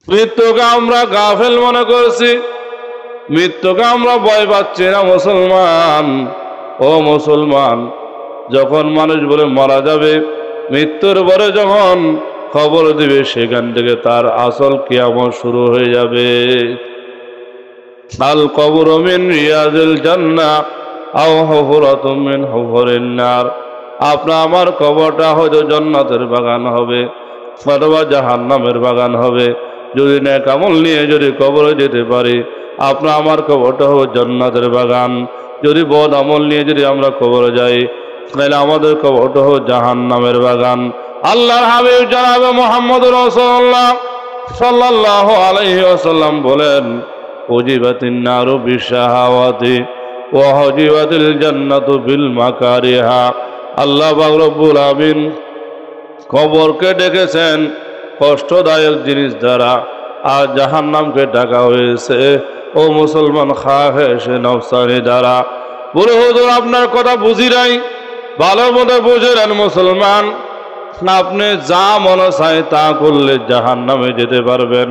মৃত্যুকে আমরা গাফেল মনে করছি, মৃত্যুকে আমরা ভয় পাচ্ছি না। মুসলমান, ও মুসলমান, যখন মানুষ বলে মারা যাবে, মৃত্যুর পরে যখন খবর দিবে, সেখান থেকে তার আসল কিয়ামত শুরু হয়ে যাবে। আল কবরু মিন রিয়াজিল জান্নাহ আও হুফরাতুম মিন হুফুরিন নার। আপনার আমার কবরটা হয়তো জান্নাতের বাগান হবে অথবা জাহান্নামের বাগান হবে। যদি নেক আমল নিয়ে যদি কবরে যেতে পারি, আপনার আমার কবরটা হবে জান্নাতের বাগান। যদি বদ আমল নিয়ে যদি আমরা কবরে যাই, তাহলে আমাদের কবরটা হবে জাহান্নামের বাগান। আল্লাহর হাবিব জনাব মুহাম্মদুর রাসূলুল্লাহ সাল্লাল্লাহু আলাইহি ওয়াসাল্লাম বলেন, উজিবাতিন নারু বিশাহাওয়াতি ওয়া হুজিবাতিল জান্নাতু বিল মাকারিহা। আল্লাহ পাক রব্বুল আমিন কবরকে ডেকেছেন কষ্টদায়ক জিনিস দ্বারা, আর জাহান্নামকে ডাকা হয়েছে ও মুসলমান খাহেশে নফসানি দ্বারা। বলে হুজুর আপনার কথা বুঝি নাই, ভালো মতো বুঝে নেন মুসলমান। আপনি যা মনে চায় তা করলে জাহান্নামে যেতে পারবেন।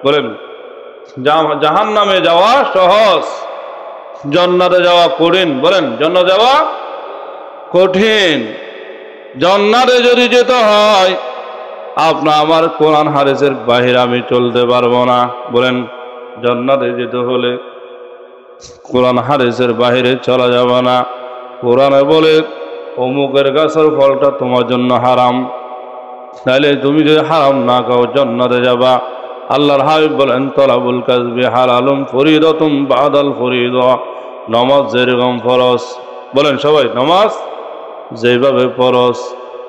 বলেন, জাহান্নামে যাওয়া সহজ, জান্নাতে যাওয়া কঠিন। বলেন, জান্নাতে যাওয়া কঠিন। জান্নাতে যদি যেতে হয়, আপনার আমার কোরআন হাদিসের বাহিরে আমি চলতে পারবো না। বলেন, জান্নাতে যেতে হলে কোরআন হাদিসের বাহিরে চলা যাবে না। কোরআনে বলে অমুকের গাছের ফলটা তোমার জন্য হারাম, তাহলে তুমি যদি হারাম না খাও জান্নাতে যাবা। আল্লাহর হাবিব বলেন, তলাবুল কাসবি হালালুম ফরিদাতুম বাদাল ফরিদা। নামাজ যেরকম ফরজ, বলেন সবাই, নামাজ যেভাবে ফরজ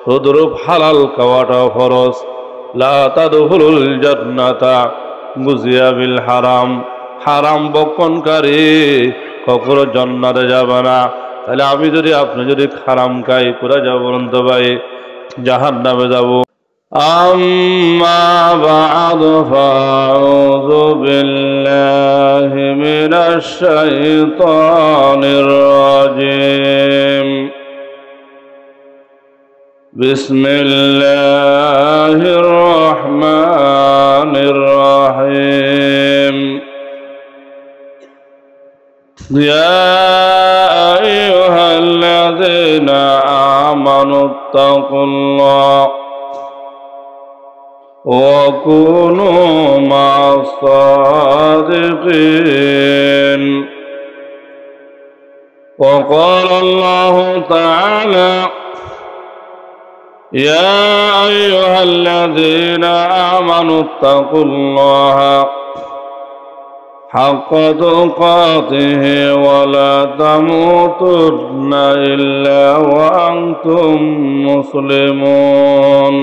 তদ্রূপ হালাল খাওয়াটাও ফরজ। লা তাদখুলুল জান্নাতা গুজিয়া বিল হারাম। হারাম বক্ষণকারী কখনো জান্নাতে যাবে না। তাহলে আমি যদি আপনি যদি হারাম খাই, কোথায় যাবো বলুন তো ভাই? জাহান্নামে যাব। আম্মা বা'দু ফাউযু বিল্লাহি মিনাশ শাইতানির রাজিম। বিসমিল্লাহির রহমানির রহিম। ইয়া আইয়ুহাল্লাযীনা আমানুত্তাকুল্লাহ ওয়া কুনু মা'আস সাদিকিন। ওয়া ক্বালা আল্লাহু তাআলা يا أيها الذين آمنوا اتقوا الله حق تقاته ولا تموتن إلا وأنتم مسلمون.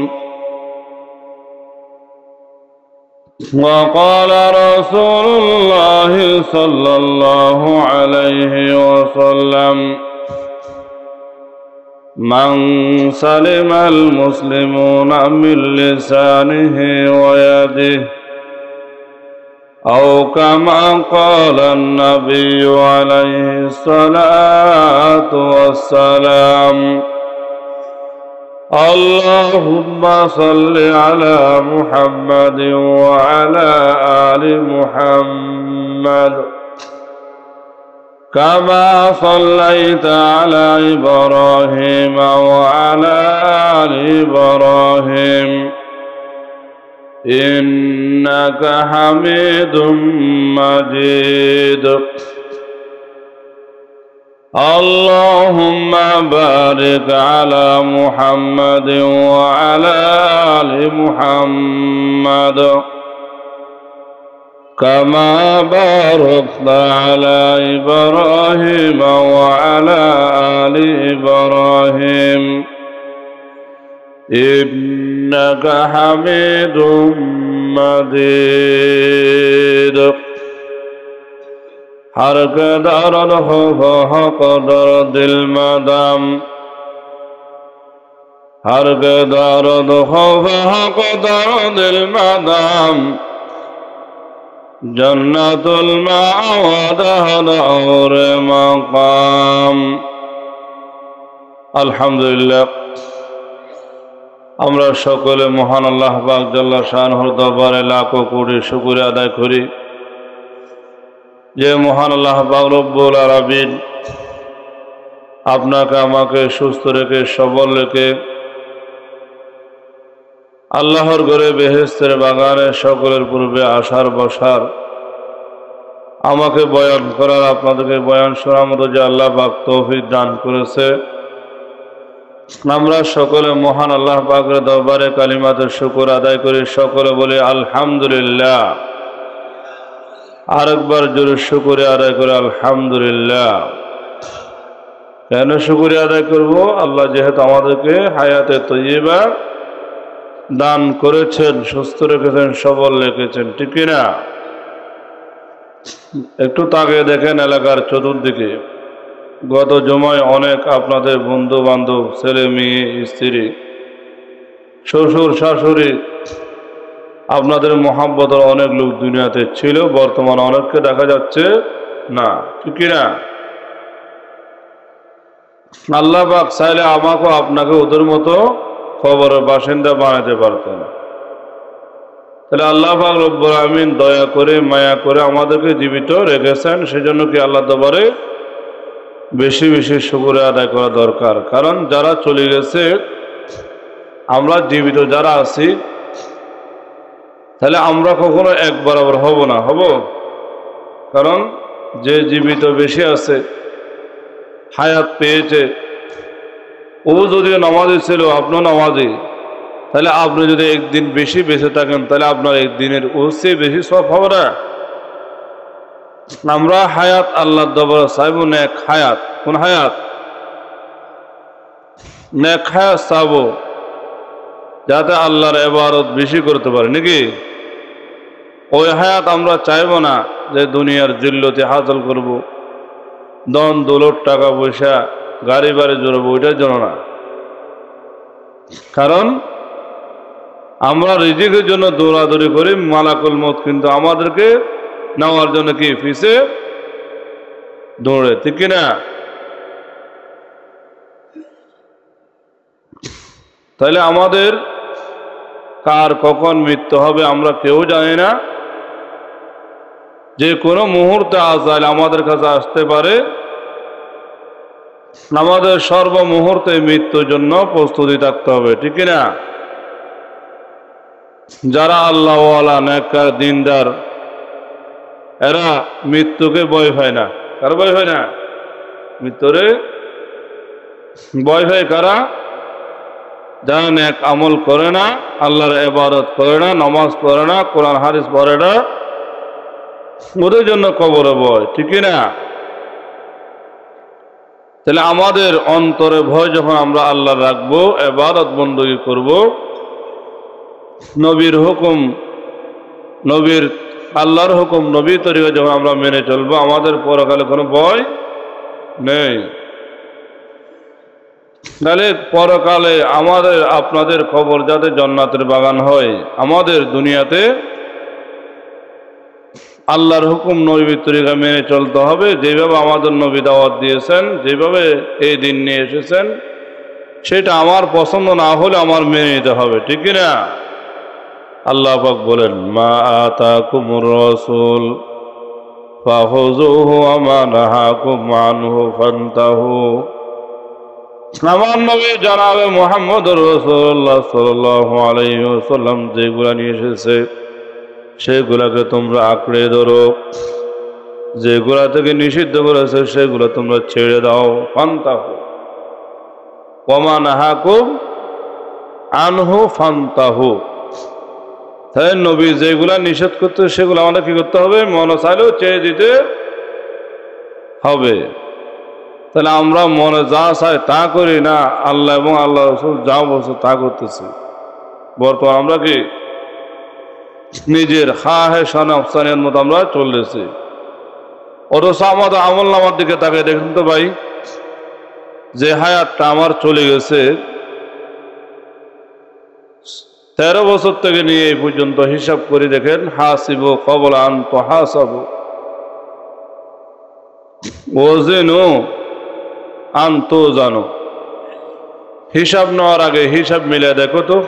وقال رسول الله صلى الله عليه وسلم من سلم المسلمون من لسانه ويده أو كما قال النبي عليه الصلاة والسلام اللهم صل على محمد وعلى آل محمد كما صليت على إبراهيم وعلى آل إبراهيم إنك حميد مجيد. اللهم بارك على محمد وعلى آل محمد كما باركت على إبراهيم وعلى آل إبراهيم إنك حميد مجيد. ہر قدر حق درد المدام ہر قدر حق درد المدام جنت المأوى دور مقام. الحمدللہ আমরা সকলে মহান আল্লাহ পাক জাল্লা শানহুর দরবারে লাখো কোটি শুকরিয়া আদায় করি যে মহান আল্লাহ পাক রব্বুল আলামিন আপনাকে আমাকে সুস্থ রেখে সবল রেখে আল্লাহর ঘরে বেহেশতের বাগানে সকলের পূর্বে আসার বসার আমাকে বয়ান করার আপনাদেরকে বয়ান শোনার মতো যে আল্লাহ পাক তৌফিক দান করেছে আমরা সকলে মহান আল্লাহ পাকের দরবারে কালিমাতের শুকর আদায় করি সকলে বলি আলহামদুলিল্লাহ আরেকবার জোরে শুকরিয়া আদায় করে আলহামদুলিল্লাহ কেন শুকরিয়া আদায় করব আল্লাহ যেহেতু আমাদেরকে হায়াতে তৈয়বা দান করেছেন সুস্থ রেখেছেন সবল রেখেছেন ঠিক না একটু তাকিয়ে দেখেন এলাকার চতুর্দিকে গত জমায় অনেক আপনাদের বন্ধু বান্ধব ছেলে মেয়ে স্ত্রী শ্বশুর শাশুড়ি আপনাদের মহাব্বতের অনেক লোক দুনিয়াতে ছিল বর্তমানে অনেককে দেখা যাচ্ছে না ঠিক না আল্লাহ পাক চাইলে আমাকেও আপনাকে ওদের মতো খবরের বাসিন্দা বানাতে পারতেন তাহলে আল্লাহ পাক রব্বুল আমিন দয়া করে মায়া করে আমাদেরকে জীবিত রেখেছেন সেজন্য কি আল্লাহ দরবারে বেশি বেশি শুকরিয়া আদায় করা দরকার কারণ যারা চলে গেছে আমরা জীবিত যারা আছি তাহলে আমরা কখনো এক বরাবর হব না হব কারণ যে জীবিত বেশি আছে হায়াত পেয়েছে ও যদিও নামাজি ছিল আপনিও নামাজি তাহলে আপনি যদি একদিন বেশি বেঁচে থাকেন তাহলে আপনার একদিনের ওর চেয়ে বেশি সব হবে না আমরা হায়াত আল্লাহ দরবারে চাইব নেক হায়াত কোন হায়াত নেক হায়াত চাবো যাতে আল্লাহর ইবাদত বেশি করতে পারে নাকি ওই হায়াত আমরা চাইব না যে দুনিয়ার জিল্লতি হাসিল করব ধন দৌলত টাকা পয়সা গাড়ি বাড়ি জড়াবো ওইটার জন্য না কারণ আমরা রিজিকের জন্য দৌড়াদৌড়ি করি মালাকুল মউত কিন্তু আমাদেরকে নেওয়ার জন্য কি পিছে দৌড়ে ঠিক না তাহলে আমাদের কার কখন মৃত্যু হবে আমরা কেউ জানি না যে কোনো মুহূর্তে আজাল আমাদের কাছে আসতে পারে আমাদের সর্বমুহূর্তে মৃত্যুর জন্য প্রস্তুতি থাকতে হবে ঠিক না যারা আল্লাহওয়ালা নেককার দিনদার এরা মৃত্যুকে ভয় পায় না কার ভয় পায় না মৃত্যুরে ভয় পায় কারা যারা নেক আমল করে না আল্লাহর ইবাদত করে না নামাজ পড়ে না কোরআন হাদিস পড়ে না ওদের জন্য কবরে ভয় ঠিক না তাহলে আমাদের অন্তরে ভয় যখন আমরা আল্লাহ রাখবো ইবাদত বندگی করব নবীর হুকুম নবীর আল্লাহর হুকুম নবী তরিকা যখন আমরা মেনে চলবো আমাদের পরকালে কোনো ভয় নেই তাহলে পরকালে আমাদের আপনাদের কবর যাতে জান্নাতের বাগান হয় আমাদের দুনিয়াতে আল্লাহর হুকুম নবীর তরিকা মেনে চলতে হবে যেভাবে আমাদের নবী দাওয়াত দিয়েছেন যেভাবে এই দিন নিয়ে এসেছেন সেটা আমার পছন্দ না হলে আমার মেনে নিতে হবে ঠিক না আল্লাহ পাক বলেন মা আতাকুমুর রাসূল ফাখুযুহু ওয়া মা নাহাকুম আনহু ফান্তাহু আমার নবী জনাবে মুহাম্মদুর রাসূলুল্লাহ সাল্লাল্লাহু আলাইহি ওয়াসাল্লাম যেগুলো নিয়ে এসেছে সেগুলোকে তোমরা আঁকড়ে ধরো যেগুলা থেকে নিষিদ্ধ করেছে সেগুলো তোমরা ছেড়ে দাও ফান্তাহু ওয়া মা নাহাকুম আনহু ফান্তাহু তাই নবী যেগুলা নিষেধ করতে সেগুলো আমাদের কি করতে হবে মনে চাইলেও ছেড়ে দিতে হবে তাহলে আমরা মনে যা চাই তা করি না আল্লাহ এবং আল্লাহ রাসূল যা বলছে তা করতেছি বর্তমান আমরা কি নিজের খাহেশানে আফসানের মতো আমরা চলতেছি অথচ আমাদের আমল নামার দিকে তাকে দেখুন তো ভাই যে হায়াতটা আমার চলে গেছে 13 বছর থেকে নিয়ে এই পর্যন্ত হিসাব করে দেখেন হাসিবু ক্বাবলা আন তুহাসাবু ওয়াজিনু আন তুজানু হিসাব নেওয়ার আগে হিসাব মিলে দেখো তো,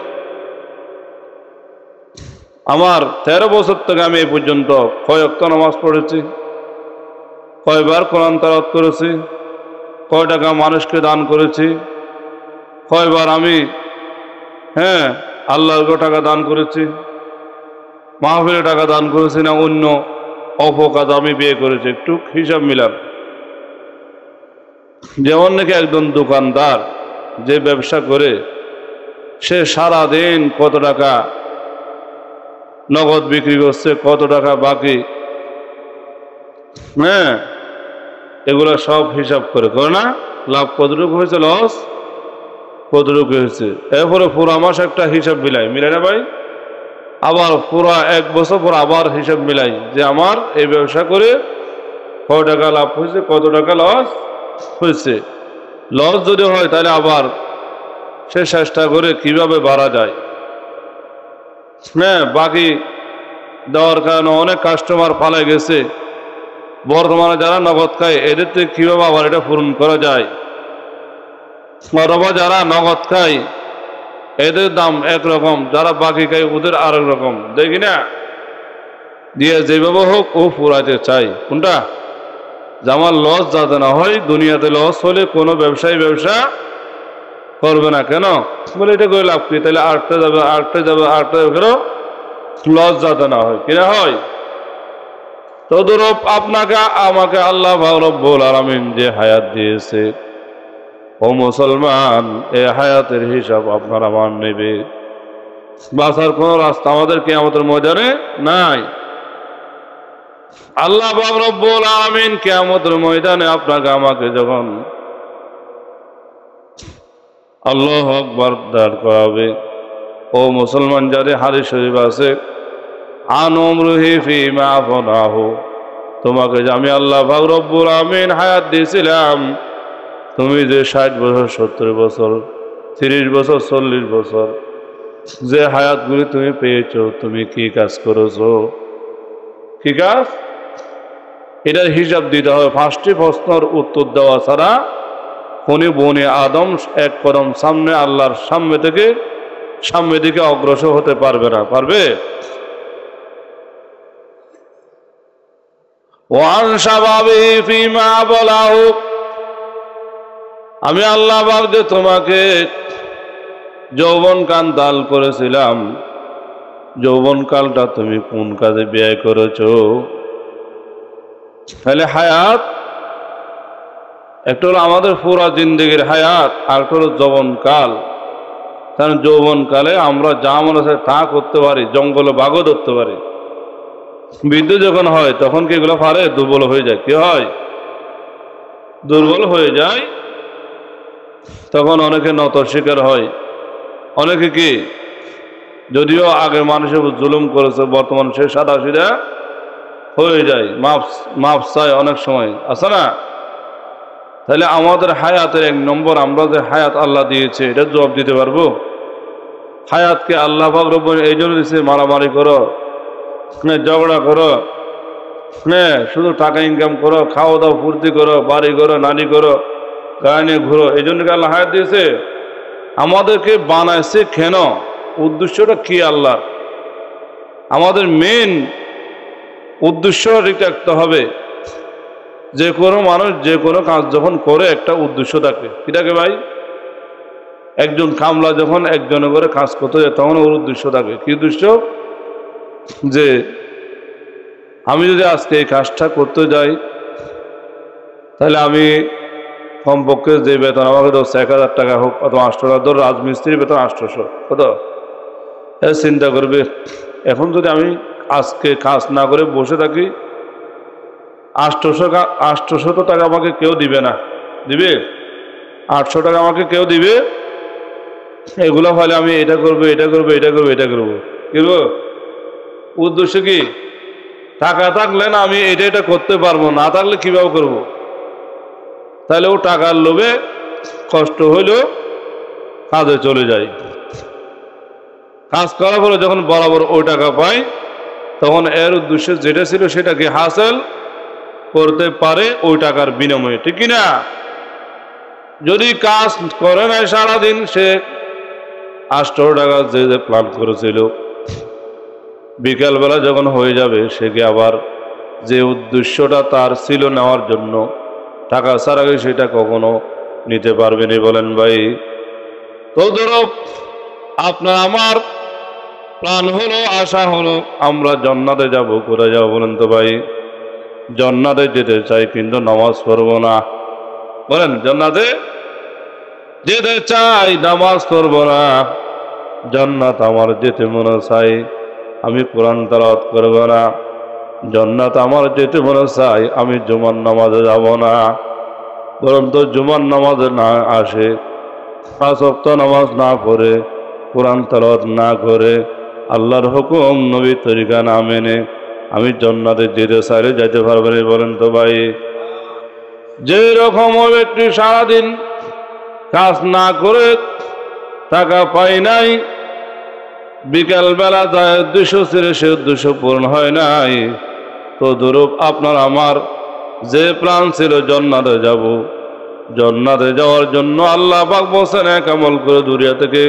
আমার 13 বছর থেকে আমি এই পর্যন্ত কয় ওয়াক্ত নামাজ পড়েছি, কয়বার কোরআন তেলাওয়াত করেছি, কয় টাকা মানুষকে দান করেছি, কয়বার আমি আল্লাহর টাকা দান করেছি, মাহফিলে টাকা দান করেছি, না অন্য অপকাজ আমি বিয়ে করেছি, একটু হিসাব মিলান। যেমন নাকি একজন দোকানদার যে ব্যবসা করে সে সারাদিন কত টাকা নগদ বিক্রি করছে, কত টাকা বাকি, এগুলো সব হিসাব করে না, লাভ কতটুকু হয়েছে, লস কতটুকু হয়েছে, এরপরে পুরা মাস একটা হিসাব মিলাই না ভাই, আবার পুরা 1 বছর পর আবার হিসাব মিলাই যে আমার এই ব্যবসা করে কত টাকা লাভ হয়েছে, কত টাকা লস হয়েছে। লস যদি হয় তাহলে আবার সে চেষ্টা করে কিভাবে বাড়া যায়। বাকি দেওয়ার কারণে অনেক কাস্টমার পালাই গেছে, বর্তমানে যারা নগদ খায় এদের থেকে কিভাবে আবার এটা পূরণ করা যায়। অথবা যারা নগদ খায় এদের দাম একরকম, যারা বাকি খায় ওদের আরেক রকম, দেখি না, দিয়ে যেভাবে হোক ও পুরাতে চাই। কোনটা যে আমার লস যাতে না হয়, দুনিয়াতে লস হলে কোনো ব্যবসায়ী ব্যবসা করবে না। কেন বলে এটা করে লাভ কি, তাহলে আটটা যাবে কেন, লস যাতে না হয়, কিনা হয়। তদরূপ আপনাকে আমাকে আল্লাহ রব্বুল আলামিন যে হায়াত দিয়েছে, ও মুসলমান, এই হায়াতের হিসাব আপনার আমার নেবে। বাঁচার কোন রাস্তা আমাদের কিয়ামতের ময়দানে নাই। আল্লাহ রব্বুল আলামিন কিয়ামতের ময়দানে আপনাকে আমাকে যখন আল্লাহু আকবার দাঁড় করাবে, ও মুসলমান, যাদের হাদিস শরীফ আছে, আনমরুহি ফিমা আফনাহু, তোমাকে যে আমি আল্লাহ রব্বুল আলামিন হায়াত দিয়েছিলাম, তুমি যে 60 বছর 70 বছর 30 বছর 40 বছর যে হায়াতগুলি তুমি পেয়েছো, তুমি কি কাজ করেছো, কি কাজ, এটার হিসাব দিতে হবে। 5টি প্রশ্নের উত্তর দেওয়া ছাড়া কোনি বনি আদম এক কদম সামনে আল্লাহর সামনে দিকে অগ্রসর হতে পারবে না। পারবে? ওয়ান শাবাবিহি ফিমা বলাহু, আমি আল্লাহ পাক যে তোমাকে যৌবনকাল দান করেছিলাম, যৌবনকালটা তুমি কোন কাজে ব্যয় করেছো। তাহলে হায়াত একটা হলো আমাদের পুরা জিন্দেগির হায়াত, আর একটা হলো যৌবনকাল। কারণ যৌবনকালে আমরা যা মনে আছে তা করতে পারি, জঙ্গলে বাঘও ধরতে পারি। বিদ্যুৎ যখন হয় তখন কি এগুলো পারে? দুর্বল হয়ে যায়। কি হয়? দুর্বল হয়ে যায়। তখন অনেকে নত শিকার হয়। অনেকে কি যদিও আগে মানুষের জুলুম করেছে, বর্তমান সে সাদা সিধা হয়ে যায়, মাপ চায় অনেক সময়, আছে না? তাহলে আমাদের হায়াতের 1 নম্বর, আমরা যে হায়াত আল্লাহ দিয়েছে এটা জবাব দিতে পারবো? হায়াতকে আল্লাহ পাক রব্বুল এই জন্য দিয়েছে, মারামারি করো, ঝগড়া করো, শুধু টাকা ইনকাম করো, খাওয়া দাও, ফুর্তি করো, বাড়ি করো, নানি করো, গায়ে নিয়ে ঘুরো, এই জন্য আল্লাহ হায়াত দিয়েছে? আমাদেরকে বানাইছে কেন? উদ্দেশ্যটা কি আল্লাহ? আমাদের মেন উদ্দেশ্য ঠিক রাখতে হবে। যে কোনো মানুষ যে কোনো কাজ যখন করে একটা উদ্দেশ্য থাকে। কি থাকে ভাই? একজন কামলা যখন একজনে করে কাজ করতে যায় তখন ওর উদ্দেশ্য থাকে। কি উদ্দেশ্য? যে আমি যদি আজকে এই কাজটা করতে যাই তাহলে আমি কমপক্ষে যে বেতন আমাকে 10,000 টাকা হোক অথবা 800 টাকা, ধর রাজমিস্ত্রির বেতন 800, কত চিন্তা করবে, এখন যদি আমি আজকে কাজ না করে বসে থাকি 800 টাকা আমাকে কেউ দিবে না। দিবে? 800 টাকা আমাকে কেউ দিবে? এগুলো ফলে আমি এটা করবো, এটা করবো, এটা করবো, এটা করবো। করবো উদ্দেশ্য কি? টাকা থাকলে না আমি এটা করতে পারবো, না থাকলে কিভাবে করব? তাহলে ও টাকার লোভে কষ্ট হইলেও কাজে চলে যায়। কাজ করার পরে যখন বরাবর ওই টাকা পাই তখন এর উদ্দেশ্য যেটা ছিল সেটাকে হাসিল করতে পারে ওই টাকার বিনিময়ে। ঠিক কিনা? যদি কাজ করে না সারাদিন, সে 800 টাকা যে প্ল্যান করেছিল, বিকালবেলা যখন হয়ে যাবে সে কি আবার যে উদ্দেশ্যটা তার ছিল নেওয়ার জন্য টাকা ছাড়া সেটা কখনো নিতে পারবেনি? বলেন ভাই। তো ধরো আপনার আমার প্ল্যান হলো, আশা হলো আমরা জান্নাতে যাব, করে যাব, বলেন তো ভাই। জান্নাতে যেতে চাই কিন্তু নামাজ পড়বো না। বলেন, জান্নাতে যেতে চাই, নামাজ পড়বো না। জান্নাত আমার যেতে মনে চাই, আমি কোরআন তেলাওয়াত করব না। জান্নাত আমার যেতে মনে চাই, আমি জুমার নামাজে যাব না। বরং তো জুমার নামাজে না আসে, 5 ওয়াক্ত নামাজ না পড়ে, কোরআন তেলাওয়াত না করে, আল্লাহর হুকুম নবীর তরিকা না মেনে আমি জান্নাতে যেতে চাইলে যেতে পারবে না? বলেন তো ভাই। যে রকম ব্যক্তি সারাদিন কাজ না করে টাকা পাই নাই, বিকালবেলা যায় উদ্দেশ্য ছিল, সে উদ্দেশ্য পূরণ হয় নাই, তো দুরূপ আপনার আমার যে প্ল্যান ছিল জান্নাতে যাব, জান্নাতে যাওয়ার জন্য আল্লাহ পাক বলেন এক আমল করে দুনিয়া থেকে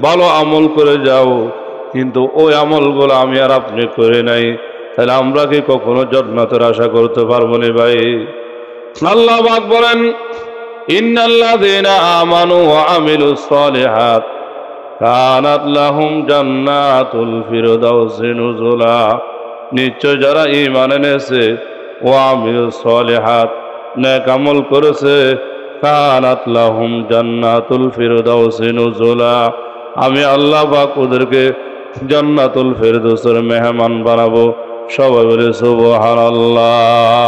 ভালো আমল করে যাও, কিন্তু ওই আমলগুলো আমি আর আপনি করে নাই, তাহলে আমরা কি কখনো জান্নাতের আশা করতে পারবো না ভাই? আল্লাহ পাক বলেন, ইন্নাল্লাযীনা আমানু ওয়া আমিলুস সালিহাত কানাত লাহুম জান্নাতুল ফিরদাউসি নুজুলা। নিশ্চয় যারা ঈমান এনেছে ও আমিলুস সালিহাত, নেক আমল করেছে, কানাত লাহুম জান্নাতুল ফিরদাউসি নুজুলা, আমি আল্লাহ পাক ওদেরকে জান্নাতুল ফিরদাউসের মেহমান বানাবো। সবাই বলে সুবহানাল্লাহ।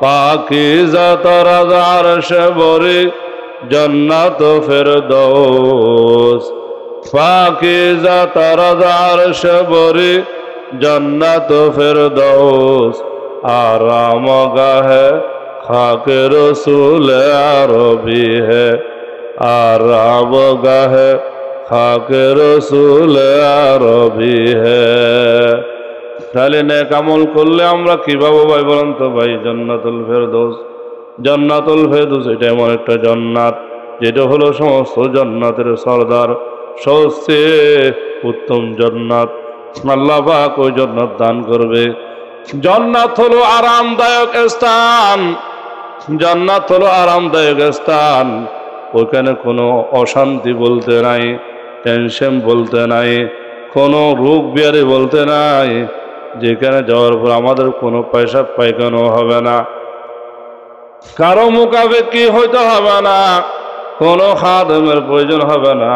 পাকিজা তারাজ আরশে ভরে জান্নাত ফিরদাউস, পাকিজা তারাজ আরশে ভরে জান্নাত ফিরদাউস, আরাম গাহে খাকে রসুল আরবি হে, আরাম গাহে খাকে রসুল আরবি হে। তাহলে নেক আমল করলে আমরা কিভাবে ভাই বলেন তো ভাই? জান্নাতুল ফেরদৌস। জান্নাতুল ফেরদৌস এটা এমন একটা জান্নাত যেটা হলো সমস্ত জান্নাতের সরদার, সবচেয়ে উত্তম জান্নাত। আল্লাহ পাক ওই জান্নাত দান করবে। জান্নাত হলো আরামদায়ক স্থান, জান্নাত হলো আরামদায়ক স্থান। ওখানে কোনো অশান্তি বলতে নাই, টেনশন বলতে নাই, কোনো রোগ ব্যাধি বলতে নাই, যেখানে যাওয়ার পর আমাদের কোনো পয়সা পায়খানো হবে না, কারো মুখাপেক্ষি হইতে হবে না, কোনো খাদেমের প্রয়োজন হবে না।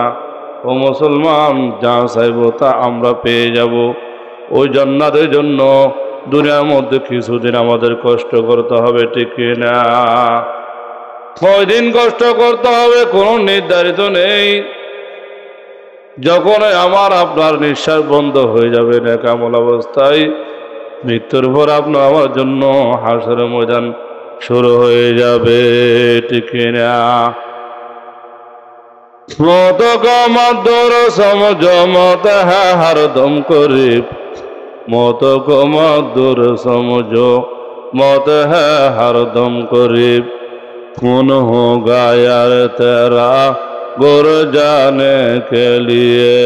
ও মুসলমান, যা চাইব তা আমরা পেয়ে যাব। ওই জান্নাতের জন্য দুনিয়ার মধ্যে কিছুদিন আমাদের কষ্ট করতে হবে, ঠিক না? কয়দিন কষ্ট করতে হবে কোনো নির্ধারিত নেই। যখন আমার আপনার নিঃশ্বাস বন্ধ হয়ে যাবে নেক আমল অবস্থায়, মৃত্যুর পর আপনার আমার জন্য হাসরের ময়দান শুরু হয়ে যাবে, ঠিক না? মত কমাদর সমঝমত হ্যাঁ হরদম করিব, মত কমাদর সমঝ মত হ্যাঁ হরদম করিব, कौन होगा यार तेरा गुर जाने के लिए।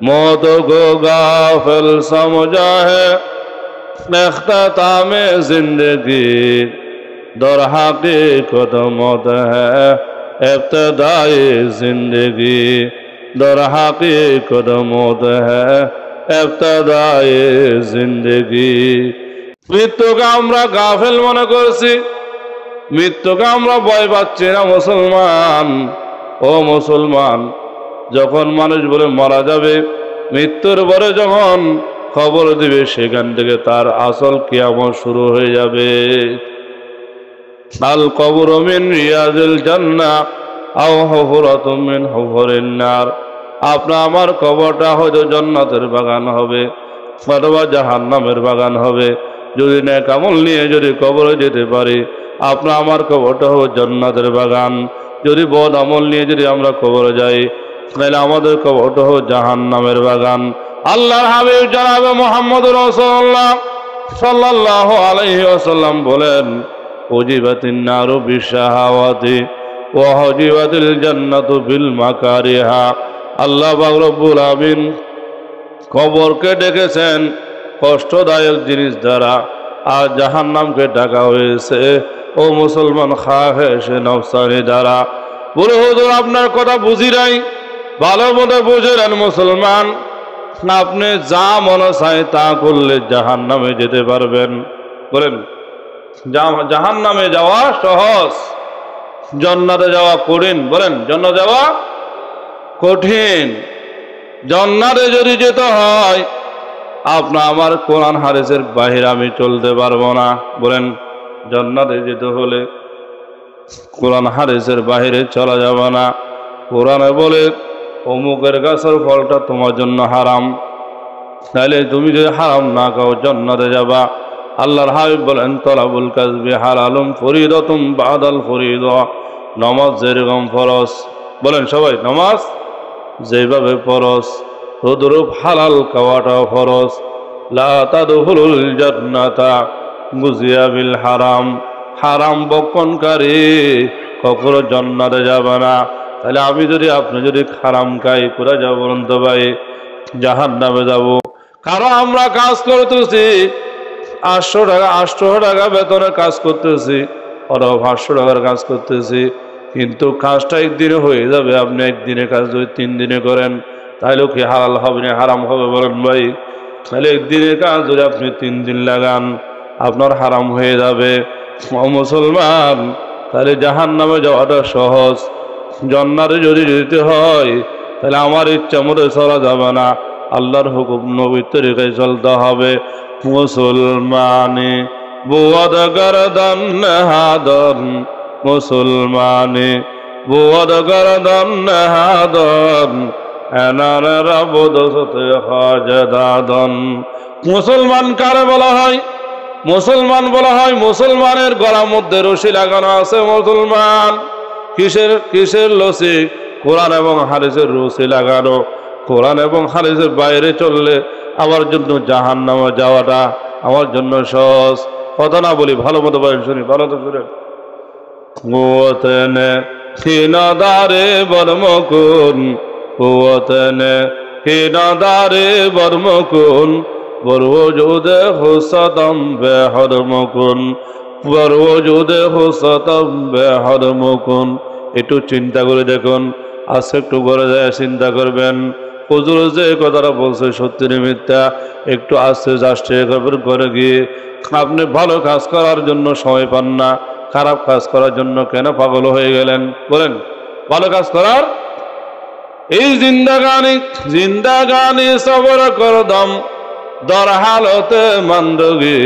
मौत को गाफिल समझा है इख्तिताम जिंदगी, दर हकीकत मौत है इब्तिदाए जिंदगी, दर हकीकत मौत है इब्तिदाए जिंदगी। মৃত্যুকে আমরা গাফেল মনে করছি, মৃত্যুকে আমরা ভয় পাচ্ছি না মুসলমান। ও মুসলমান, যখন মানুষ বলে মারা যাবে, মৃত্যুর পরে যখন খবর দিবে, সেখান থেকে তার আসল কিয়ামত শুরু হয়ে যাবে। আল কবরু মিন রিয়াজিল জান্নাহ আও হুফরাতুম মিন হুফরিন নার। আপনার আমার কবরটা হয়তো জান্নাতের বাগান হবে অথবা জাহান্নামের বাগান হবে। যদি নেক আমল নিয়ে যদি কবরে যেতে পারি, আপনার আমার কবরটা হবে জান্নাতের বাগান। যদি বদ আমল নিয়ে যদি আমরা কবরে যাই, তাহলে আমাদের কবরটা হবে জাহান্নামের বাগান। আল্লাহর হাবিব জনাবে মুহাম্মদ রাসূলুল্লাহ সাল্লাল্লাহু আলাইহি ওয়াসাল্লাম বলেন, উজিবাতিন নারু বিশাহাওয়াতি ওয়া হুজিবাতিল জান্নাতু বিল মাকারিহা। আল্লাহ পাক রব্বুল আমিন কবরকে ডেকেছেন কষ্টদায়ক জিনিস দ্বারা, আর জাহান্নামকে ডাকা হয়েছে ও মুসলমান খাহেশে নফসানি দ্বারা। বলে হুজুর আপনার কথা বুঝি নাই, ভালো মতো বুঝে নেন মুসলমান, আপনি যা মনে চায় তা করলে জাহান্নামে যেতে পারবেন। বলেন জাহান্নামে যাওয়া সহজ, জান্নাতে যাওয়া কঠিন। বলেন জান্নাতে যাওয়া কঠিন। জান্নাতে যদি যেতে হয় আপনার আমার কোরআন হাদিসের বাহিরে আমি চলতে পারবো না। বলেন জান্নাতে যেতে হলে কোরআন হাদিসের বাহিরে চলা যাবে না। কোরআনে বলে অমুকের গাছের ফলটা তোমার জন্য হারাম, তাহলে তুমি যদি হারাম না খাও জান্নাতে যাবা। আল্লাহর হাবিব বলেন তলাবুল কাসবি হালালুম ফরিদাতুম বাদাল ফরিদা। নামাজ যেরকম ফরজ, বলেন সবাই নামাজ যেভাবে ফরজ তদ্রূপ হালাল খাওয়াটাও ফরজ। লা তাদখুলুল জান্নাতা গুজিয়া বিল হারাম। হারাম বক্ষণকারী কখনো জান্নাতে যাবে না। তাহলে আমি যদি আপনি যদি হারাম খাই কোথায় যাবো বলুন তো ভাই? জাহান্নামে যাব। কারণ আমরা কাজ করতেছি 800 টাকা বেতনে কাজ করতেছি, ওরা 500 টাকার কাজ করতেছি, কিন্তু কাজটা একদিনে হয়ে যাবে। আপনি একদিনে কাজ যদি 3 দিনে করেন তাহলেও কি হালাল হবে না হারাম হবে বলেন ভাই? তাহলে একদিনের কাজ যদি আপনি 3 দিন লাগান আপনার হারাম হয়ে যাবে। ও মুসলমান, তাহলে জাহান্নামে যাওয়াটা সহজ। জান্নাতে যদি যেতে হয় তাহলে আমার ইচ্ছা মতো চলা যাবে না, আল্লাহর হুকুম নবীর তরিকায় চলতে হবে। মুসলমানে বুয়াদ গরদান হাদন, মুসলমানে বুয়াদ গরদান হাদন, এনার রাবদসতে হাজদাদন। মুসলমান কারে বলা হয়? মুসলমান বলা হয় মুসলমানের গলার মধ্যে রশি লাগানো আছে। মুসলমান কিসের রশি? কোরআন এবং হাদিসের রশি লাগানো। কোরআন এবং হাদিসের বাইরে চললে আমার জন্য জাহান্নামে যাওয়াটা আমার জন্য সহজ। কথা না বলি, ভালো মতো বলেন, শুনি ভালো তো শুনেন। কুওয়াতনে খিনাদারে বর্মকুন, কুওয়াতনে খিনাদারে বর্মকুন, বরওজুদে হুসাতম বেহরমকুন, বরওজুদে হুসাতম বেহরমকুন। একটু চিন্তা করে দেখুন, আজকে একটু ঘরে যায় চিন্তা করবেন হুজুর যে কথাটা বলছে সত্যি না মিথ্যা। একটু আস্তে আস্তে ঘরে গিয়ে আপনি ভালো কাজ করার জন্য সময় পান না, খারাপ কাজ করার জন্য কেন পাগল হয়ে গেলেন? বলেন ভালো কাজ করার এই জিন্দাগানি সবর করদম দর হালতে মন্দগি,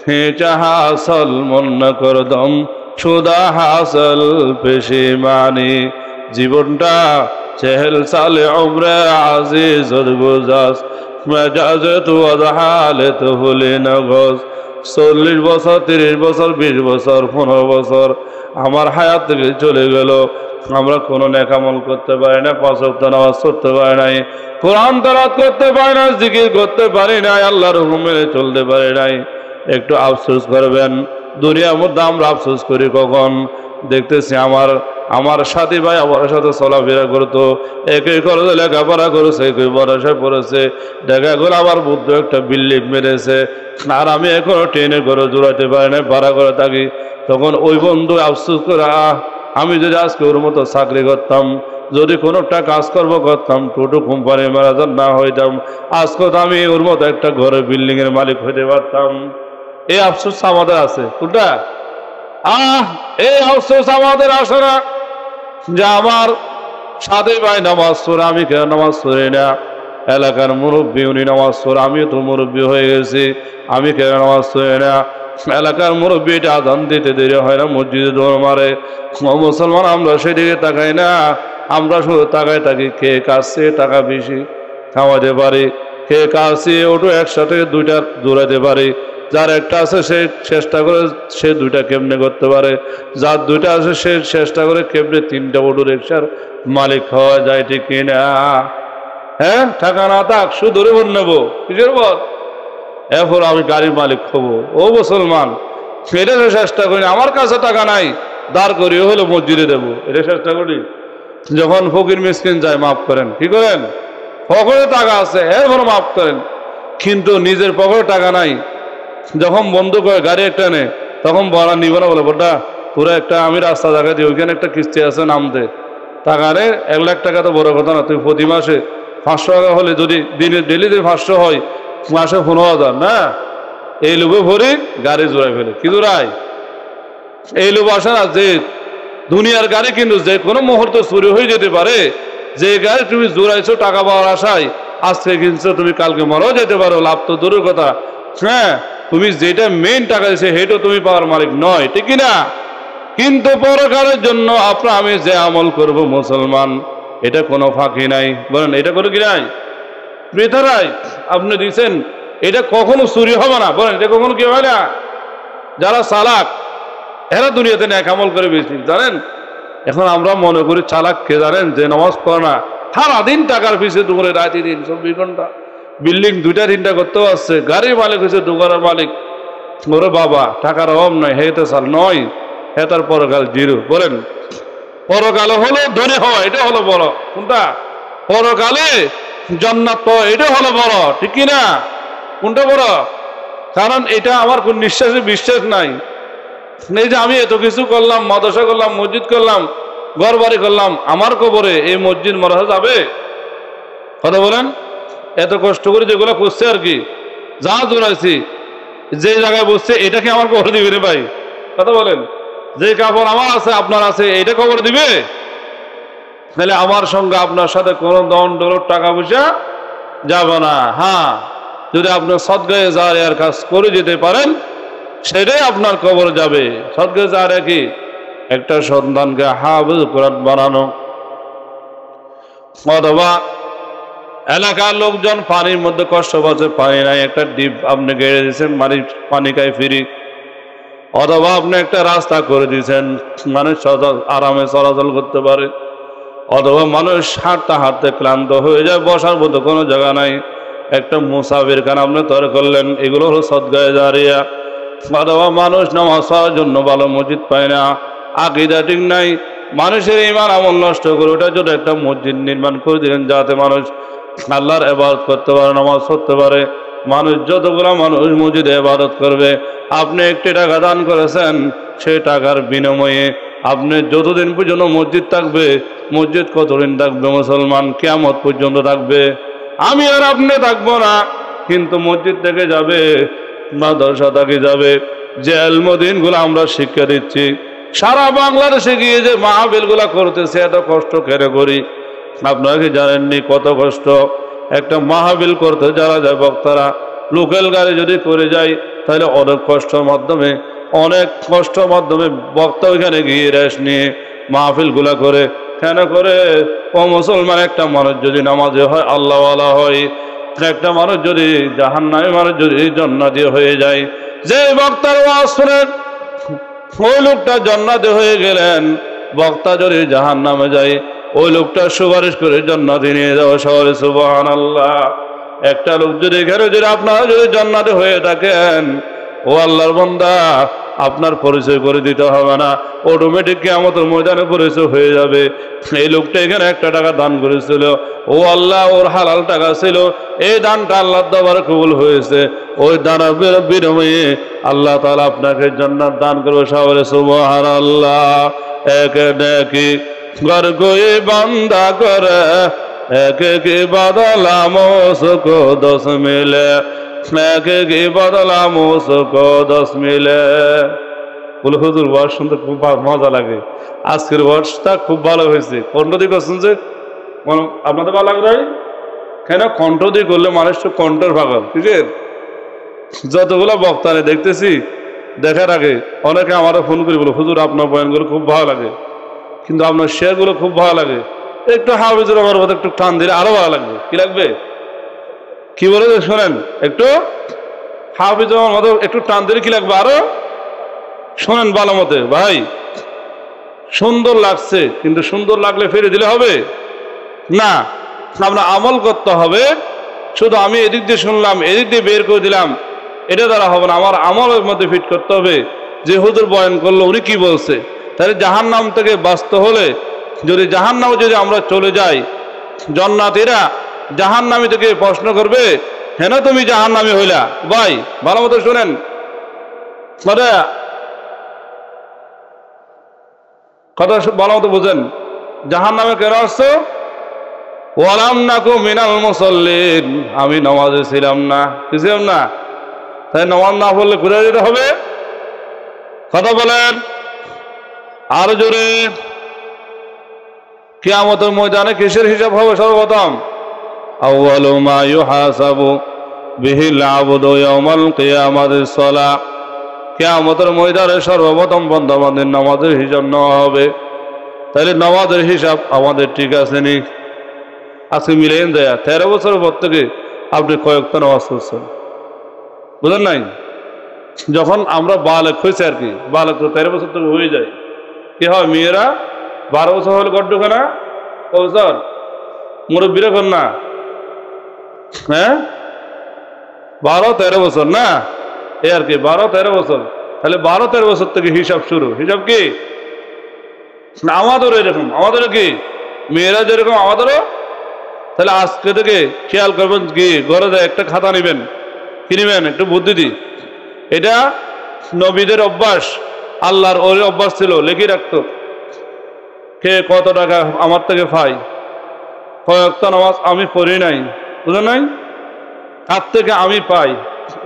হেঁচা হাসল মন করদম সুদা হাসল পেশিমানি। জীবনটা চেহেল সালে উমরে আজিজ গুজাস, মেজাজে তু আদহালে তো হলে নগজ। 40 বছর 30 বছর 20 বছর 15 বছর আমার হায়াত থেকে চলে গেল, আমরা কোনো নেকামল করতে পারি না, 5 ওয়াক্ত নামাজ পড়তে পারি নাই, কোরআন তেলাওয়াত করতে পারি না, জিকির করতে পারি নাই, আল্লাহর হুকুম মেনে চলতে পারি নাই। একটু আফসোস করবেন। দুনিয়ার মধ্যে আমরা আফসোস করি কখন? দেখতেছি আমার সাথী ভাই আমার সাথে চলাফেরা করতো, একই খরচে লেখাপড়া করেছে, একই বয়সে পড়েছে, দেখা গেল আবার বুদ্ধ একটা বিল্ডিং মেরেছে, আর আমি এখনো ট্রেনে করে জোড়াতে পারি না, ভাড়া করে থাকি। তখন ওই বন্ধু আফসোস করে, আমি যদি আজকে ওর মতো চাকরি করতাম, যদি কোনোটা কাজকর্ম করতাম, টোটো কোম্পানি ম্যানেজার না হইতাম, আজকে তো আমি ওর মতো একটা ঘরে বিল্ডিং এর মালিক হইতে পারতাম। এই আফসোস আমাদের আছে কোনটা? এই আফসোস আমাদের আসে না যে আমার সাথে ভাই নামাজ পড়ে, আমি কেন নামাজ পড়ি না? এলাকার মুরব্বী উনি নামাজ পড়ে, আমিও তো মুরব্বী হয়ে গেছি, আমি কেন নামাজ পড়ি না? এলাকার মুরব্বীটা আজান দিতে দেরি হয় না, মসজিদে দৌড় মারে। মুসলমান আমরা সেদিকে তাকাই না, আমরা শুধু তাকাই থাকি কে কাছে টাকা বেশি খাওয়াতে পারি, কে কাছে ওটু একসাথে 2টা দৌড়াতে পারি। যার একটা আছে সে চেষ্টা করে সে 2টা কেমনে করতে পারে, যার 2টা আছে সে চেষ্টা করে কেমনে 3টা অটো রিক্সার মালিক হওয়া যায়, ঠিক কিনা? হ্যাঁ, টাকা না থাক শুধু ধরে ভর নেবো, কিসের ভর? এরপর আমি গাড়ির মালিক হবো। ও মুসলমান, এটা চেষ্টা করি, আমার কাছে টাকা নাই দাঁড় করিয়ে হলো মসজিদে দেবো, এটা চেষ্টা করি। যখন ফকির মিসকিন যায় মাফ করেন, কি করেন? পকেটে টাকা আছে এরপর মাফ করেন, কিন্তু নিজের পকেটে টাকা নাই। যখন বন্ধু করে গাড়ি একটা নে, তখন বলা নিব না, বলে বড়া পুরো একটা আমি রাস্তা দেখা দিই, ওইখানে একটা কিস্তি আছে নাম দে, টাকা নে। 1 লাখ টাকা তো বড় কথা না, তুই প্রতি মাসে 500 টাকা হলে যদি দিনে ডেলি যদি 500 হয়, মাসে 15,000 না। এই লোভে ভরি গাড়ি জোড়াই ফেলে, কি জোড়ায়? এই লোভ আসে না যে দুনিয়ার গাড়ি কিন্তু যে কোনো মুহূর্তে চুরি হয়ে যেতে পারে। যে গাড়ি তুমি জোড়াইছো টাকা পাওয়ার আশায়, আজকে কিনছো, তুমি কালকে মরেও যেতে পারো, লাভ তো দূরের কথা। হ্যাঁ, তুমি যেটা মেইন টাকা দিচ্ছে সেটা তুমি পাওয়ার মালিক নয়, ঠিক না? কিন্তু পরকালের জন্য আপনার আমি যে আমল করব মুসলমান, এটা কোনো ফাঁকি নাই। বলেন এটা কোনো কি নাই? বৃথারাই আপনি দিচ্ছেন, এটা কখনো চুরি হবে না। বলেন এটা কখনো কি হয় না? যারা চালাক এরা দুনিয়াতে ন্যাক আমল করে বেশি, জানেন? এখন আমরা মনে করি চালাক কে জানেন? যে নামাজ পড়ে না, সারাদিন টাকার পিছিয়ে দৌড়ে, রাতে দিন 24 ঘন্টা, বিল্ডিং 2টা 3টা করতেও আসছে, গাড়ির মালিক হয়েছে, দোকানের মালিক। ওরে বাবা, টাকার অভাব নয়, হেতে সাল নয়, হে তার পরকাল জিরো। বলেন পরকালে হলো ধনী হয়, এটা হলো বড়। কোনটা? পরকালে জান্নাত, এটা হলো বড়, ঠিক কিনা? কোনটা বড়? কারণ এটা আমার কোন নিঃশ্বাসে বিশ্বাস নাই। এই যে আমি এত কিছু করলাম, মাদ্রাসা করলাম, মসজিদ করলাম, ঘর বাড়ি করলাম, আমার কবরে এই মসজিদ মাদ্রাসা যাবে? কথা বলেন। এত কষ্ট করে যেগুলো করছে আর কি, যা জোড়াইছি, যে জায়গায় বসছে, এটা কি আমার কবর দিবে রে ভাই? কথা বলেন। যে কাপড় আমার আছে আপনার আছে, এটা কবর দিবে? তাহলে আমার সঙ্গে আপনার সাথে কোনো দন দৌলত টাকা পয়সা যাবে না। হ্যাঁ, যদি আপনি সদগায়ে জারিয়ার কাজ করে যেতে পারেন, সেটাই আপনার কবর যাবে। সদগায়ে জারিয়া কি? একটা সন্তানকে হাফেজ কোরআন বানানো, অথবা এলাকার লোকজন পানির মধ্যে কষ্ট পাচ্ছে, পানি নাই, একটা ডিপ আপনি গেড়ে দিয়েছেন, পানি খাই ফিরি। অথবা আপনি একটা রাস্তা করে দিয়েছেন, মানুষ আরামে চলাচল করতে পারে। অথবা মানুষ হাঁটতে হাঁটতে ক্লান্ত হয়ে যায়, বসার মতো কোনো জায়গা নাই, একটা মুসাফির খান আপনি তৈরি করলেন, এগুলো হলো সদগায়ে জারিয়া। অথবা মানুষ নামাজ পড়ার জন্য ভালো মসজিদ পায় না, আকীদা ঠিক নাই, মানুষের ঈমান আমল নষ্ট করে ওটার জন্য একটা মসজিদ নির্মাণ করে দিলেন, যাতে মানুষ আল্লাহর ইবাদত করতে পারে, নামাজ পড়তে পারে। মানুষ যতগুলো মানুষ মসজিদে ইবাদত করবে, আপনি 1 টাকা দান করেছেন, সেই টাকার বিনিময়ে আপনি যতদিন পর্যন্ত মসজিদ থাকবে, মসজিদ কতদিন থাকবে মুসলমান? কিয়ামত পর্যন্ত থাকবে। আমি আর আপনি থাকবো না, কিন্তু মসজিদ থেকে যাবে, মাদ্রাসা থেকে যাবে। যে এলমদিনগুলো আমরা শিক্ষা দিচ্ছি, সারা বাংলাদেশে গিয়ে যে মাহফিলগুলা করতেছে, এত কষ্ট কেন করি? আপনারা কি জানেননি কত কষ্ট? একটা মাহফিল করতে যারা যায় বক্তারা, লোকাল গাড়ি যদি করে যায়, তাহলে অনেক কষ্টের মাধ্যমে বক্তা ওইখানে গিয়ে রেস্ট নিয়ে মাহফিলগুলা করে। কেন করে? ও মুসলমান, একটা মানুষ যদি নামাজে হয়, আল্লাহওয়ালা হয়, একটা মানুষ যদি জাহান্নামী, মানুষ যদি জান্নাতি হয়ে যায়। যে বক্তার ওয়াজ শুনেন, ওই লোকটা জান্নাতি হয়ে গেলেন। বক্তা যদি জাহান্নামে যায়, ওই লোকটা সুপারিশ করে জান্নাতে নিয়ে যাওয়া। শহরে সুবহানাল্লাহ। একটা লোক যদি এখানে যদি আপনারা যদি জান্নাতে হয়ে থাকেন, ও আল্লাহর বান্দা, আপনার পরিচয় করে দিতে হবে না, অটোমেটিক কিয়ামতের ময়দানে পরিচয় হয়ে যাবে। এই লোকটা এখানে 1 টাকা দান করেছিল, ও আল্লাহ ওর হালাল টাকা ছিল, এই দানটা আল্লাহর দরবারে কবুল হয়েছে, ওই দানের বিনিময়ে আল্লাহ তাআলা আপনাকে জান্নাত দান করবে। শহরে সুবহানাল্লাহ। এক নেকি घर कोई बंदा करे, एक की बदला मुझको 10 मिले, एक की बदला मुझको 10 मिले। বলে হুজুর ওয়াজ শুনতে খুব মজা লাগে, আজকের ওয়াজটা খুব ভালো হয়েছে। কণ্ঠ দিয়ে করছেন যে আপনাদের ভালো লাগবে কেন? কণ্ঠ দিয়ে করলে মানুষ তো কণ্ঠের পাগল। বুঝলেন? যতগুলো বক্তারে দেখতেছি, দেখার আগে অনেকে আমারও ফোন করি, বলে হুজুর আপনার বয়ানগুলো খুব ভালো লাগে, কিন্তু আপনার শেয়ারগুলো খুব ভালো লাগে, একটু হাফিজুর আমার মতো একটু টান দিলে আরো ভালো লাগবে। কি লাগবে? কি বলে শোনেন, একটু হাফিজুর আমার মতো একটু টান দিলে কি লাগবে? আরো শোনেন ভালো মতে। ভাই সুন্দর লাগছে, কিন্তু সুন্দর লাগলে ফিরে দিলে হবে না, আমরা আমল করতে হবে। শুধু আমি এদিক দিয়ে শুনলাম, এদিক দিয়ে বের করে দিলাম, এটা দ্বারা হবে না। আমার আমলের মধ্যে ফিট করতে হবে। যে হুজুর বয়ান করলো উনি কি বলছে, তাহলে জাহান্নাম থেকে বাঁচতে হলে যদি জাহান্নামে যদি আমরা চলে যাই, জান্নাতীরা জাহান্নামী থেকে প্রশ্ন করবে, হেন তুমি জাহান্নামী হইলা? ভাই ভালো মতো শোনেন, কথা ভালো মতো বুঝেন। জাহান্নামে কেন আসছো? ওয়ালাম নাকু মিনাল মুসাল্লিন, আমি নামাজে ছিলাম না, কি ছিলাম না? তাই নামাজ না পড়লে ঘুরে যেতে হবে। কথা বলেন আরো জোরে। কিয়ামতের ময়দানে কিসের হিসাব হবে? সর্বপ্রথম আউয়ালু মা ইউহাসাবু বিহিল আবদু ইয়াউমাল কিয়ামাতিস সালাহ, কিয়ামতের ময়দানে সর্বপ্রথম বান্দা বান্দির নামাজের হিসাব নেওয়া হবে। তাহলে নামাজের হিসাব আমাদের ঠিক আছে নি? আজকে মিলেন দেয়া 13 বছরের পর থেকে আপনি কয়েকটা নামাজ পড়ছেন, বুঝলেন নাই? যখন আমরা বালেক হয়েছে আর কি, বালেক তো 13 বছর থেকে হয়ে যায়, কি হয় মেয়েরা 12 বছর হলে গড় ঢোকে না? বছর মুরব্বীরা কর না, হ্যাঁ 12-13 বছর না, এই আর কি 12-13 বছর। তাহলে 12-13 বছর থেকে হিসাব শুরু। হিসাব কি? আমাদেরও এরকম, আমাদেরও কি মেয়েরা যেরকম আমাদেরও। তাহলে আজকে থেকে খেয়াল করবেন, কি ঘরে যায় একটা খাতা নেবেন, কি নেবেন? একটু বুদ্ধি দিই। এটা নবীদের অভ্যাস, আল্লাহর ওর অভ্যাস ছিল, লিখে রাখতো কে কত টাকা আমার থেকে পাই, কয়েকটা নামাজ আমি পড়ি নাই, বুঝলেন নাই, তার থেকে আমি পাই,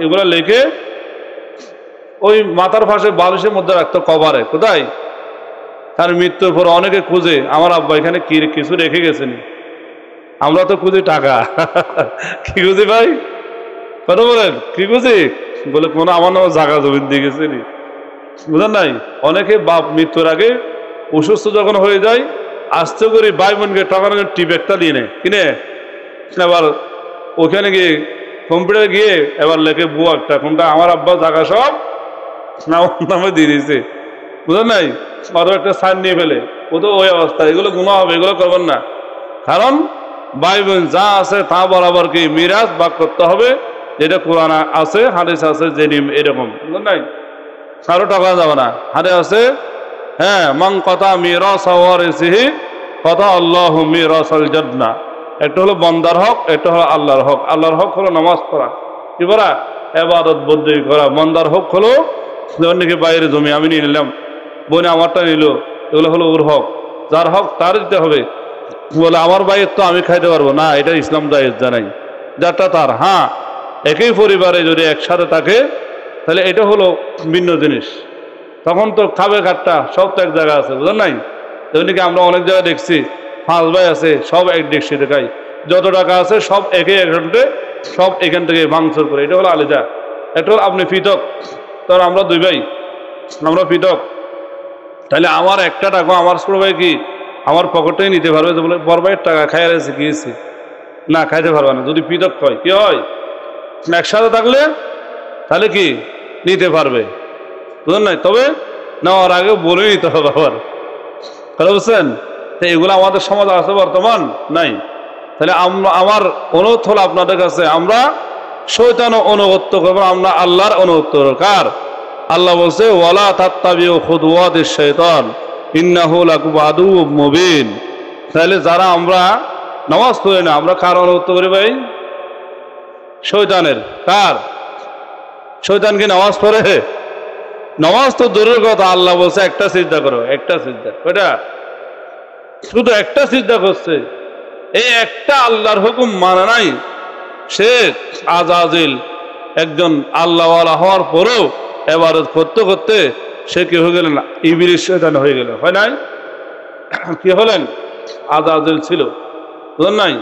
এগুলা লিখে ওই মাথার পাশে বালিশের মধ্যে রাখতো, কভারে। কোথায়? তার মৃত্যুর পর অনেকে খুঁজে, আমার আব্বা এখানে কি কিছু রেখে গেছেন। আমরা তো খুঁজি টাকা, কি খুঁজি ভাই? কথা বলেন, কি খুঁজি? বলে কোনো আমার নামে জায়গা জমিন দিয়ে গেছেনি, বুঝলেন নাই? অনেকে বাপ মৃত্যুর আগে অসুস্থ যখন হয়ে যায়, আস্তে করে ভাই বোনকে টাকা টিপ একটা দিয়ে নেয়, কিনে এবার ওখানে গিয়ে কম্পিউটারে গিয়ে এবার লেখে বুয়া একটা, কোনটা আমার আব্বা জায়গা সব নামে দিয়ে দিয়েছে, বুঝলেন নাই? অত একটা সাইন নিয়ে ফেলে, ও তো ওই অবস্থা। এগুলো গুনাহ হবে, এগুলো করবেন না। কারণ ভাই বোন যা আছে তা বরাবর কি মিরাজ ভাগ করতে হবে, যেটা কোরআন আছে, হাদিস আছে, যে নিয়ম এরকম, বুঝলেন নাই? কারো টাকা যাবে না, হাদিস আছে, হ্যাঁ মান কথা মিরাস ওয়ারিসিহি কথা আল্লাহু মিরাসাল জান্নাহ। একটা হলো বান্দার হক, একটা হলো আল্লাহর হক। আল্লাহর হক হলো নামাজ পড়া, কি করা? ইবাদত বন্দেগী করা। বান্দার হক হলো অন্যকে বাইরে জমি আমি নিয়ে নিলাম, বোনে আমারটা নিল, এগুলো হলো ওর হক। যার হক তার দিতে হবে। বলে আমার ভাইয়ের তো আমি খাইতে পারবো না, এটা ইসলাম জায়েজ জানাই, যারটা তার। হ্যাঁ একই পরিবারে যদি একসাথে থাকে তাহলে এটা হলো ভিন্ন জিনিস, তখন তো খাবে কাটটা সব তো এক জায়গা আছে, বুঝলেন নাই? তেমনি আমরা অনেক জায়গায় দেখছি 5 ভাই আছে, সব এক ডেকসিতে খাই, যত টাকা আছে সব একে অ্যাকাউন্টে, সব এখান থেকে ভাঙচুর করে। এটা হলো আলাদা। এটা হলো আপনি পৃথক, তখন আমরা 2 ভাই, আমরা পৃথক। তাহলে আমার একটা টাকা আমার ছোট ভাই কি আমার পকেটেই নিতে পারবে? যে বলে বড় ভাইয়ের টাকা খাই আর গিয়েছি, না খাইতে পারবে না। যদি পৃথক হয় কি হয়? একসাথে থাকলে তাহলে কি নিতে পারবে, বুঝলেন নাই? তবে নেওয়ার আগে বলে নিতে হবে আবার, তাহলে বুঝছেন? তো এগুলো আমাদের সমাজ আছে বর্তমান নাই। তাহলে আমার অনুরোধ হলো আপনাদের কাছে, আমরা শয়তান অনুগত্য করবো, আমরা আল্লাহর অনুগত্য করব। কার? আল্লাহ বলছে ওয়ালা তাত্তাবিউ খুতুওয়াতিশ শাইতান ইন্নাহু লাকুম আদুউম মুবিন। তাহলে যারা আমরা নামাজ পড়ি না, আমরা কার অনুগত্য করি ভাই? শয়তানের। কার? শয়তান কি নামাজ পড়ে? নামাজ তো দূরের কথা, আল্লাহ বলছে একটা সিজদা করো, একটা সিজদা, ওইটা শুধু একটা সিজদা করছে। এই একটা আল্লাহর হুকুম মানে নাই। সে আজাজিল একজন আল্লাহওয়ালা হওয়ার পরেও ইবাদত করতে করতে সে কি হয়ে গেলেন? ইবলিস, শয়তান হয়ে গেল, হয় নাই? কি হলেন? আজাজিল ছিল, বুঝলেন নাই?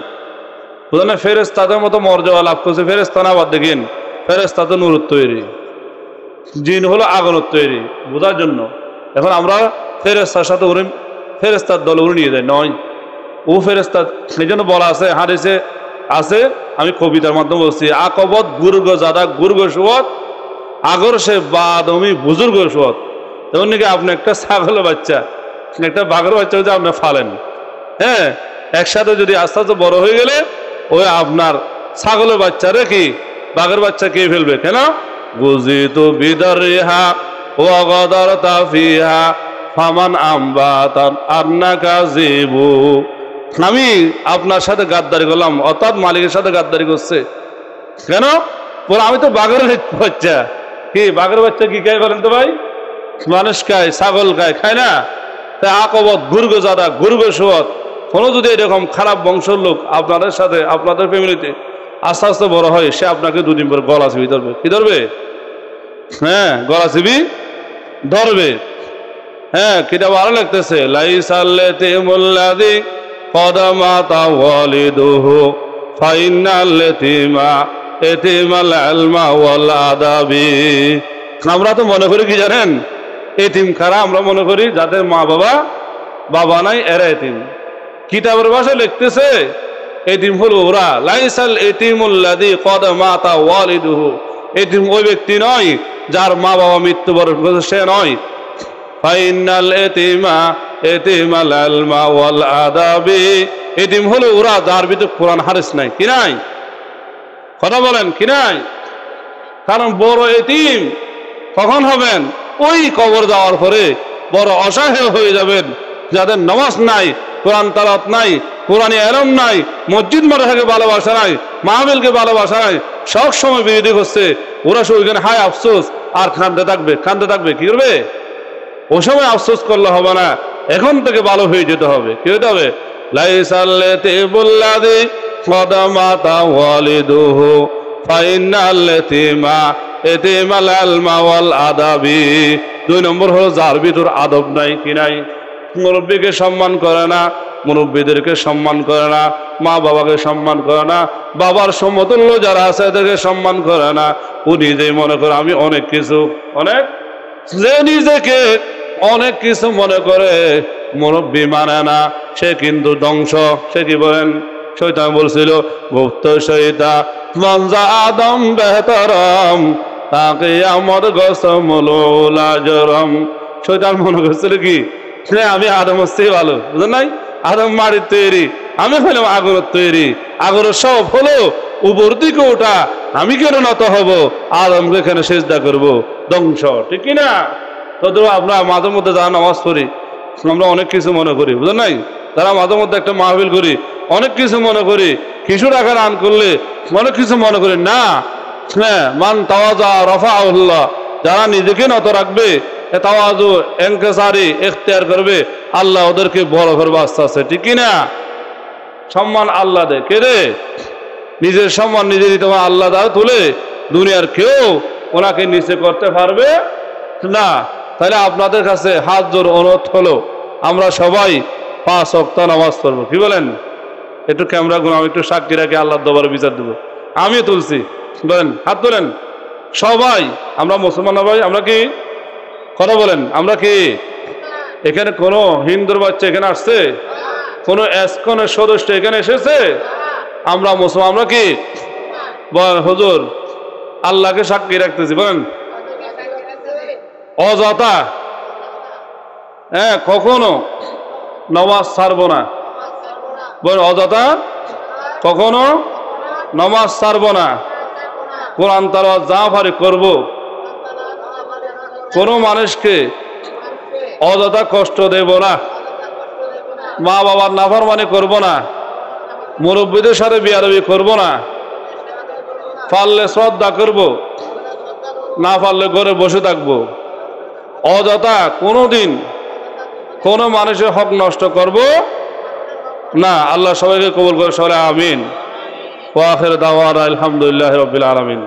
বুঝলেন না? ফেরেশতাদের মতো মর্যাদা লাভ করছে। ফেরেশতা না বাদ দেখেন, ফেরেশতা তো নূরের তৈরি, জিন হলো আগুনের তৈরি, বোঝার জন্য। এখন আমরা ফেরেশতার সাথে উড়ে, ফেরেশতার দলে উড়ে নিয়ে যাই নয়, ও ফেরেশতা। এই জন্য বলা আছে, হাদিসে আছে, আমি কবিতার মাধ্যমে বলছি, আকবত গুর্গ জাদা গুর্গ সুয়ত আগর সে বাদমি বুজুর্গ সুয়ত। তেমন নাকি আপনি একটা ছাগলের বাচ্চা, একটা বাঘের বাচ্চা যদি আপনি ফালেন, হ্যাঁ একসাথে যদি আস্তে আস্তে বড় হয়ে গেলে ওই আপনার ছাগলের বাচ্চারে কি বাঘের বাচ্চা কে ফেলবে? কেন? বুঝি তো বিদার রেহা ওয়া গাদারতা ফিহা ফামান আমবাতান আন্নাকা জিবু। আমি আপনার সাথে গাদ্দারি করলাম, অর্থাৎ মালিকের সাথে গাদ্দারি করছে। কেন? বলে আমি তো বাঘের বাচ্চা। কি বাঘের বাচ্চা কি খায় বলেন তো ভাই? মানুষ খায়, ছাগল খায়, খায় না? তাই আকবত গুর্গ জাদা গুর্গ সুয়ত কোনো যদি এরকম খারাপ বংশের লোক আপনাদের সাথে আপনাদের ফ্যামিলিতে আস্তে আস্তে বড় হয়, সে আপনাকে দুদিন পর গলা চিবি ধরবে। কি ধরবে? হ্যাঁ, গলা চিবি ধরবে। হ্যাঁ, কিতাব আরো লিখতেছে লাইসাল্লাযী কদামাতা ওয়ালিদুহু ফাইন্নাল্লাযীমা এতিমাল ইলমা ওয়াল আদাবি। আমরা তো মনে করি কি জানেন, এতিম কারা? আমরা মনে করি যাদের মা বাবা নাই এরা এতিম। কিতাবের ভাষায় লিখতেছে এতিম হলো ওরা। লাইসাল এতিমুল্লাযী কদামাতা ওয়ালিদুহু, এতিম ওই ব্যক্তি নয় যার মা বাবা মৃত্যুবরণ করেছে, সে নয়। ফাইনাল এতিমা এতিমাল ইলমা ওয়াল আদাবি, এতিম হলো ওরা যার ভিতরে কোরআন হাদিস নাই। কি নাই? কথা বলেন, কি নাই? কারণ বড় এতিম কখন হবেন? ওই কবর যাওয়ার পরে বড় অসহায় হয়ে যাবেন, যাদের নামাজ নাই, কোরআন তালাওয়াত নাই, কোরআনে ইলম নাই, মসজিদ মাদ্রাসাকে ভালোবাসা নাই, মাহফিলকে ভালোবাসা নাই, সব সময় বিরোধী করছে। ওরা শুধু ওইখানে হায় আফসোস আর কাঁদতে থাকবে। কি করবে? ও সময় আফসোস করলে হবে না, এখন থেকে ভালো হয়ে যেতে হবে। কি হতে হবে? লাইসাল্লাযী কদামাতা ওয়ালিদুহু ফাইন্নাল্লাযীমা এতিমাল ইলমা ওয়াল আদাবি। 2 নম্বর হলো যার ভিতর আদব নাই। কি নাই? মুরব্বীকে সম্মান করে না, মুরব্বীদেরকে সম্মান করে না, মা বাবাকে সম্মান করে না, বাবার সমতুল্য যারা আছে এদেরকে সম্মান করে না। ও নিজেই মনে করে আমি অনেক কিছু, যে নিজেকে অনেক কিছু মনে করে মুরব্বী মানে না, সে কিন্তু ধ্বংস। সে কি বলেন? শয়তান বলছিল গুপ্ত শয়তা মনজা আদম বেহতরম তাকে আমার গসমুল আজরম। শয়তান মনে করছিল কি আমি আদম হচ্ছে ভালো, বুঝলেন নাই? আদম মাটির তৈরি, আমি হলাম আগুনের তৈরি, আগুনের সব হলো উপর দিকে ওঠা, আমি কেন নত হব? আদমকে এখানে সেজদা করবো, ধ্বংস। ঠিক কিনা? তো আমরা মাঝে মধ্যে যারা নামাজ পড়ি, আমরা অনেক কিছু মনে করি, বুঝলেন নাই? তারা মাঝে মধ্যে একটা মাহফিল করি, অনেক কিছু মনে করি, কিছু টাকা রান করলে অনেক কিছু মনে করি না। হ্যাঁ, মান তাওয়াজা রাফাউল্লাহ, যারা নিজেকে নত রাখবে, তাওয়াজু ইনকিসারি ইখতিয়ার করবে, আল্লাহ ওদেরকে বড় করবে আস্তে আস্তে। ঠিক কিনা? সম্মান আল্লাহ দেয়। কে রে? নিজের সম্মান নিজে দিতে হবে, আল্লাহ দ্বারা তুলে দুনিয়ার কেউ ওনাকে নিচে করতে পারবে না। তাহলে আপনাদের কাছে হাত জোর অনুরোধ হলো, আমরা সবাই 5 ওয়াক্ত নামাজ পড়বো। কি বলেন? একটু ক্যামেরা গুলো আমি একটু সাক্ষী রাখি, আল্লাহর দরবারে বিচার দেবো। আমিও তুলছি, বলেন, হাত তোলেন সবাই। আমরা মুসলমান ভাই, আমরা কি? কথা বলেন, আমরা কি? এখানে কোনো হিন্দুর বাচ্চা এখানে আসছে? কোনো এসকনের সদস্য এখানে এসেছে? আমরা মুসলমান, আমরা কি? বলেন হুজুর, আল্লাহকে সাক্ষী রাখতেছি। বলেন অযথা কখনো নামাজ ছাড়বো না। বলেন অযথা কখনো নামাজ ছাড়বো না। কোরআন তালাওয়াত যা পারি করবো। কোনো মানুষকে অযথা কষ্ট দেব না, মা বাবার নাফরমানি করব না, মুরব্বীদের সাথে বিয়াদবি করব না, পারলে শ্রদ্ধা করব, না পারলে ঘরে বসে থাকবো। অযথা কোনোদিন কোনো মানুষের হক নষ্ট করব না। আল্লাহ সবাইকে কবুল করে, সবাই আমিন। ওয়া আখির দাওয়ানা আলহামদুলিল্লাহি রাব্বিল আলামিন।